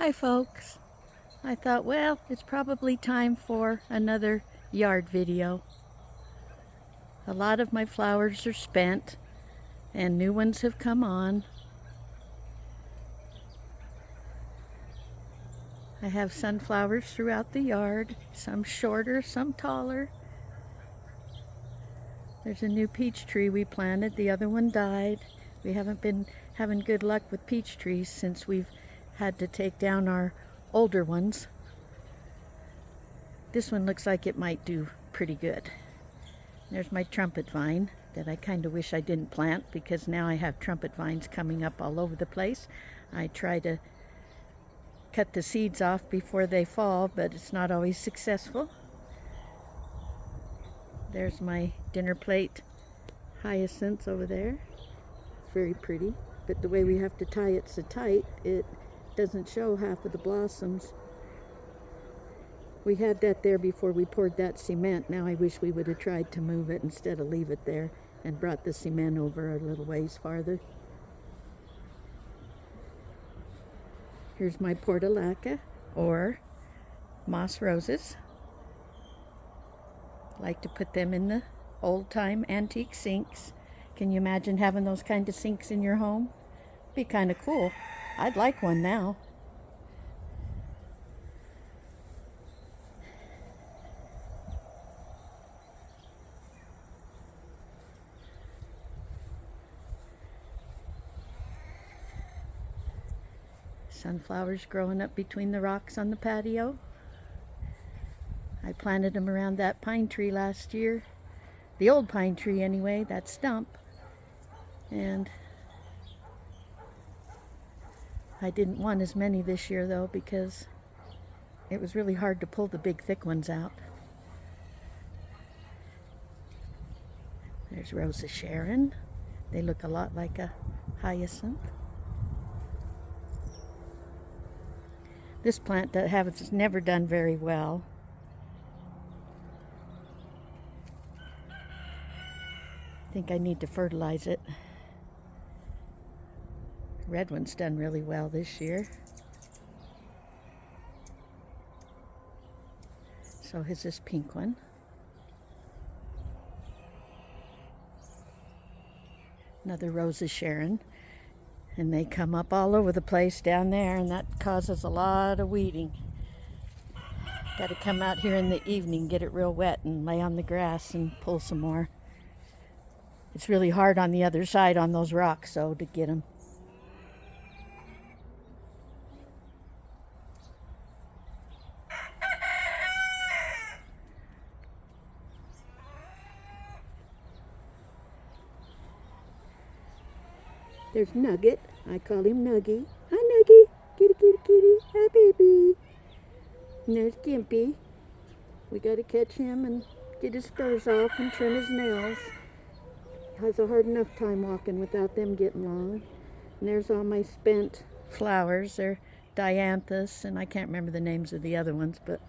Hi folks. I thought, well, it's probably time for another yard video. A lot of my flowers are spent and new ones have come on. I have sunflowers throughout the yard, some shorter, some taller. There's a new peach tree we planted, the other one died. We haven't been having good luck with peach trees since we've had to take down our older ones. This one looks like it might do pretty good. There's my trumpet vine that I kind of wish I didn't plant because now I have trumpet vines coming up all over the place. I try to cut the seeds off before they fall, but it's not always successful. There's my dinner plate hyacinths over there. Very pretty, but the way we have to tie it so tight, it doesn't show half of the blossoms. We had that there before we poured that cement. Now I wish we would have tried to move it instead of leave it there and brought the cement over a little ways farther. Here's my portulaca, or moss roses. I like to put them in the old-time antique sinks. Can you imagine having those kind of sinks in your home? Be kind of cool. I'd like one now. Sunflowers growing up between the rocks on the patio. I planted them around that pine tree last year. The old pine tree anyway, that stump. And I didn't want as many this year though because it was really hard to pull the big thick ones out. There's Rosa Sharon. They look a lot like a hyacinth. This plant has never done very well. I think I need to fertilize it. Red one's done really well this year. So is this pink one. Another Rosa Sharon. And they come up all over the place down there, and that causes a lot of weeding. Got to come out here in the evening, get it real wet, and lay on the grass and pull some more. It's really hard on the other side on those rocks, so to get them. There's Nugget. I call him Nuggy. Hi, Nuggy. Kitty, kitty, kitty. Hi, baby. And there's Gimpy. We got to catch him and get his spurs off and trim his nails. Has a hard enough time walking without them getting long. And there's all my spent flowers. They're dianthus, and I can't remember the names of the other ones, but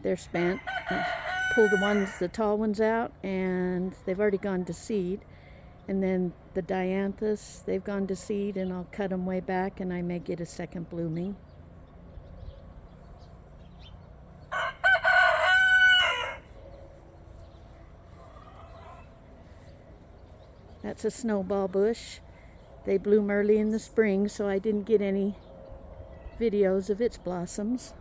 they're spent. I pull the tall ones out, and they've already gone to seed. And then the dianthus, they've gone to seed, and I'll cut them way back and I may get a second blooming. That's a snowball bush. They bloom early in the spring, so I didn't get any videos of its blossoms.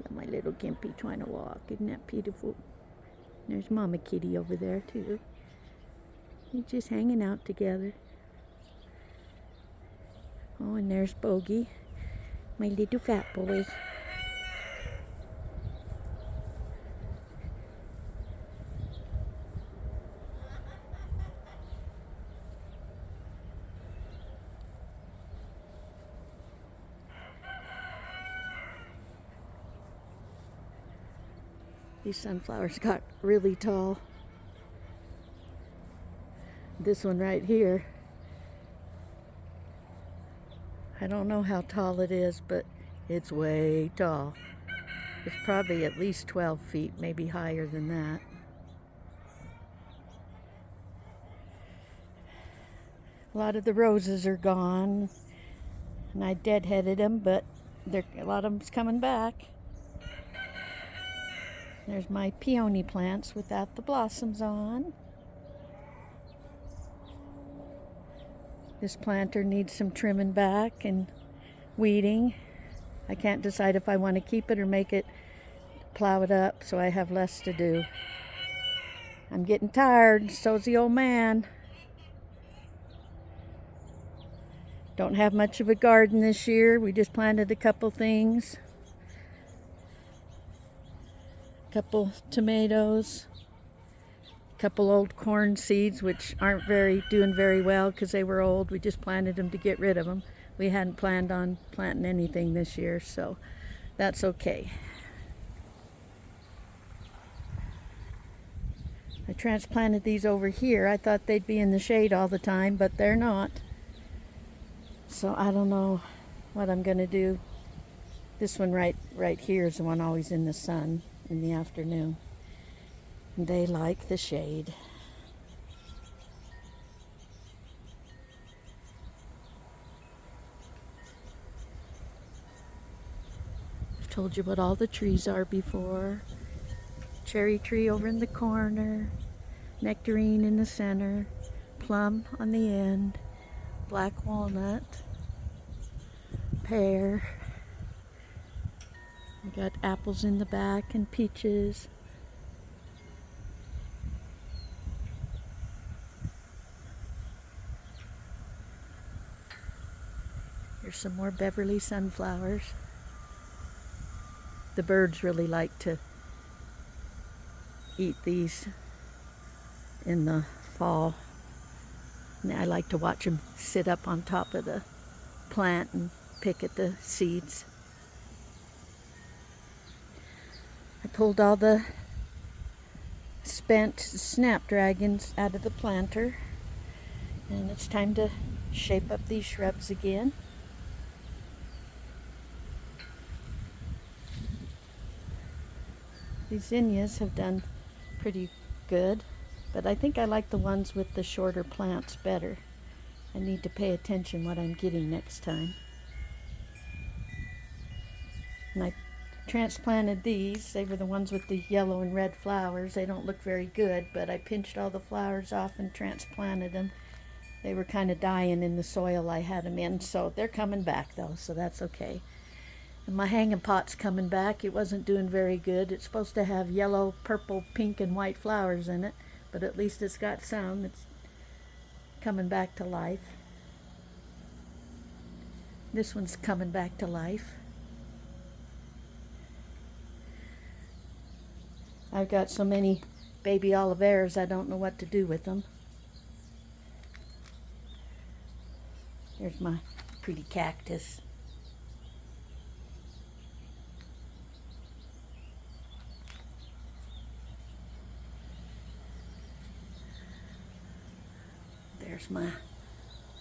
Got my little Gimpy trying to walk. Isn't that beautiful? There's Mama Kitty over there too. They're just hanging out together. Oh, and there's Bogey, my little fat boy. These sunflowers got really tall. This one right here, I don't know how tall it is, but it's way tall. It's probably at least 12 feet, maybe higher than that. A lot of the roses are gone, and I deadheaded them, but a lot of them's coming back. There's my peony plants without the blossoms on. This planter needs some trimming back and weeding. I can't decide if I want to keep it or plow it up, so I have less to do. I'm getting tired, so's the old man. Don't have much of a garden this year. We just planted a couple things. A couple tomatoes. A couple old corn seeds, which aren't doing very well because they were old. We just planted them to get rid of them. We hadn't planned on planting anything this year, so that's okay. I transplanted these over here. I thought they'd be in the shade all the time, but they're not. So I don't know what I'm gonna do. This one right here is the one always in the sun in the afternoon. They like the shade. I've told you what all the trees are before. Cherry tree over in the corner, nectarine in the center, plum on the end, black walnut, pear. We got apples in the back and peaches. Here's some more Beverly sunflowers. The birds really like to eat these in the fall. And I like to watch them sit up on top of the plant and pick at the seeds. I pulled all the spent snapdragons out of the planter, and it's time to shape up these shrubs again. These zinnias have done pretty good, but I think I like the ones with the shorter plants better. I need to pay attention what I'm getting next time. And I transplanted these. They were the ones with the yellow and red flowers. They don't look very good, but I pinched all the flowers off and transplanted them. They were kind of dying in the soil I had them in, so they're coming back though, so that's okay. And my hanging pot's coming back. It wasn't doing very good. It's supposed to have yellow, purple, pink, and white flowers in it, but at least it's got some. It's coming back to life. This one's coming back to life. I've got so many baby oliveras, I don't know what to do with them. There's my pretty cactus. There's my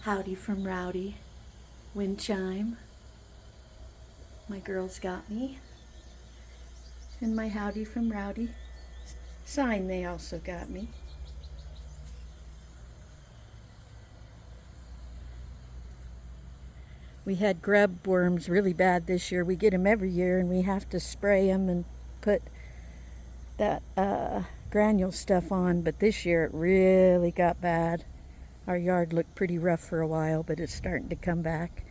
howdy from Rowdy wind chime. My girls got me. And my howdy from Rowdy sign they also got me. We had grub worms really bad this year. We get them every year and we have to spray them and put that granule stuff on, but this year it really got bad. Our yard looked pretty rough for a while, but it's starting to come back.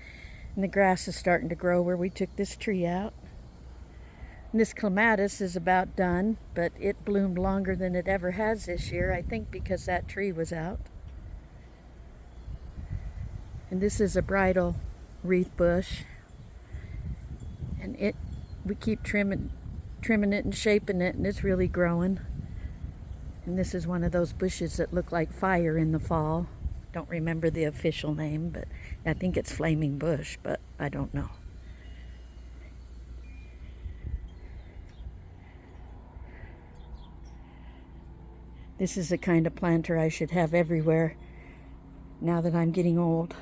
And the grass is starting to grow where we took this tree out. And this clematis is about done, but it bloomed longer than it ever has this year, I think because that tree was out. And this is a bridal wreath bush. And we keep trimming it and shaping it, and it's really growing. And this is one of those bushes that look like fire in the fall. Don't remember the official name, but I think it's flaming bush, but I don't know. This is the kind of planter I should have everywhere now that I'm getting old.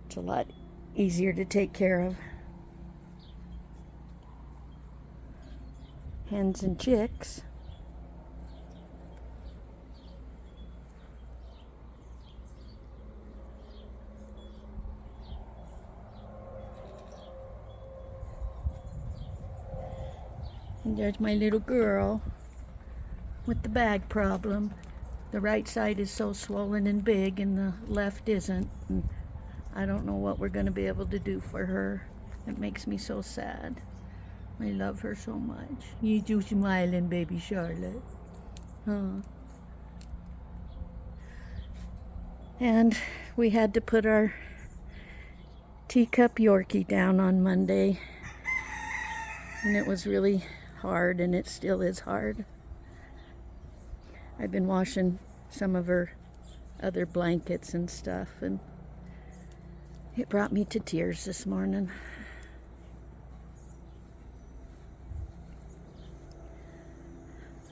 It's a lot easier to take care of. Hens and chicks. And there's my little girl with the bag problem. The right side is so swollen and big and the left isn't. And I don't know what we're going to be able to do for her. It makes me so sad. I love her so much. You do smiling, baby Charlotte. Huh? And we had to put our teacup Yorkie down on Monday. And it was really hard, and it still is hard. I've been washing some of her other blankets and stuff, and it brought me to tears this morning.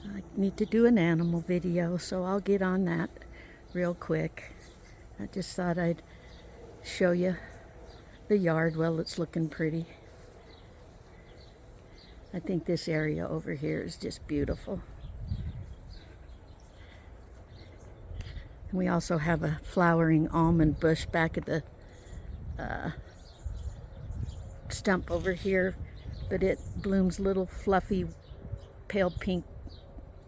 I need to do an animal video, so I'll get on that real quick. I just thought I'd show you the yard while it's looking pretty. I think this area over here is just beautiful. And we also have a flowering almond bush back at the stump over here, but it blooms little fluffy pale pink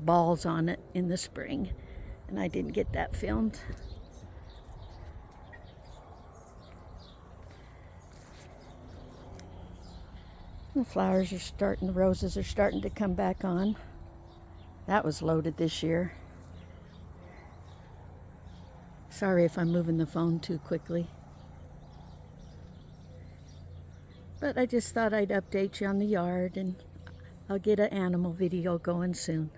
balls on it in the spring, and I didn't get that filmed. The flowers are starting, the roses are starting to come back on. That was loaded this year. Sorry if I'm moving the phone too quickly. But I just thought I'd update you on the yard, and I'll get an animal video going soon.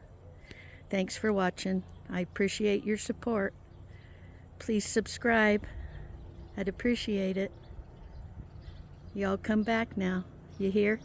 Thanks for watching. I appreciate your support. Please subscribe. I'd appreciate it. Y'all come back now. You hear?